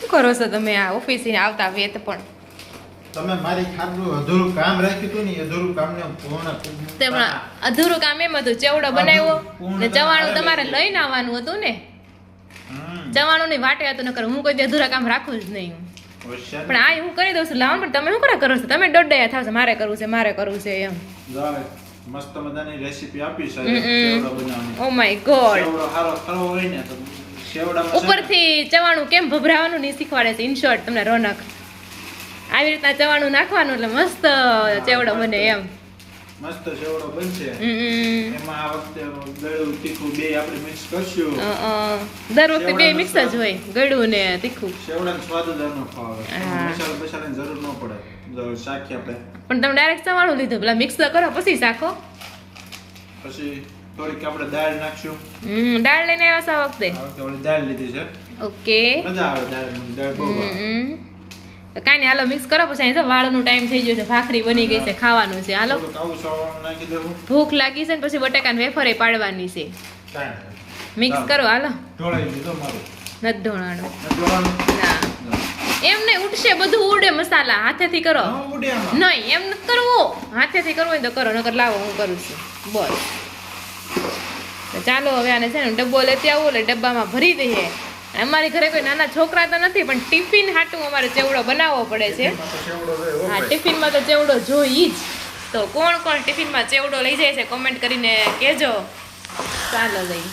શું કરો છો તમે આ ઓફિસે આવતા વેત પણ તમે મારી ખાતરું અધૂરું કામ રાખ્યું હતું ને અધૂરું કામને પૂર્ણ તેમાં અધૂરું કામ એમ હતું ચેવડો બનાવ્યો ને ચવાણું તમારે લઈને આવવાનું હતું ને ચવાણું ની વાટે હતું નકર હું કોઈ દી અધૂરા કામ રાખું જ નહીં પણ આ હું કરી દઉં છું લાવો પણ તમે શું કરો છો તમે દોડયા થાવ છો મારે કરવું છે એમ મસ્ત મજાની રેસીપી આપી છે સેવડો બનાવવાની ઓ માય ગોડ સેવડો હારો ખરો હોય ને તો સેવડામાં ઉપરથી ચવાણું કેમ ભભરાવાનું નહીં શીખવાડે છે ઇન શોર્ટ તમને રોનક આવી રીતના ચવાણું નાખવાનું એટલે મસ્ત ચેવડો બને એમ મસ્ત સેવડો બનશે એમાં આ વખતે ગળું તીખું બે આપણે મિક્સ કરશું દર વખતે બે મિક્સ જ હોય ગળું ને તીખું સેવડાનો સ્વાદ જ અનોખો આવે મસાલાની જરૂર ન પડે શાખી આપણે પણ તમે ડાયરેક્ટ ચવાણું લીધું પેલા મિક્સ કરો પછી શાખો પછી થોડીક આપણે દાળ નાખશું દાળ લઈને આવ્યા છો આ વખતે ઓલી દાળ લીધી છે ઓકે મજા આવે દાળ બહુ કાંઈ નહીં હાલો મિક્સ કરો પછી અહીં વાળનો ટાઈમ થઈ ગયો છે ભાખરી બની ગઈ છે ખાવાનું છે હાલો ભૂખ લાગી છે ને પછી બટાકાની વેફરે પાડવાની છે મિક્સ કરો હાલો નથી ઢોળાનું ના એમ નહીં ઉડશે બધું ઉડે મસાલા હાથેથી કરો નહીં એમ નથી કરવું હાથેથી કરવું હોય તો કરો નકર લાવો હું કરું છું બસ ચાલો હવે આને છે ને ડબ્બો લેતી આવું એટલે ડબ્બામાં ભરી દઈએ અમારી ઘરે કોઈ નાના છોકરા તો નથી પણ ટિફિન હાટું અમારે ચેવડો બનાવવો પડે છે હા ટિફિનમાં તો ચેવડો જોઈ જ તો કોણ કોણ ટિફિનમાં ચેવડો લઈ જાય છે કોમેન્ટ કરીને કહેજો ચાલો લઈ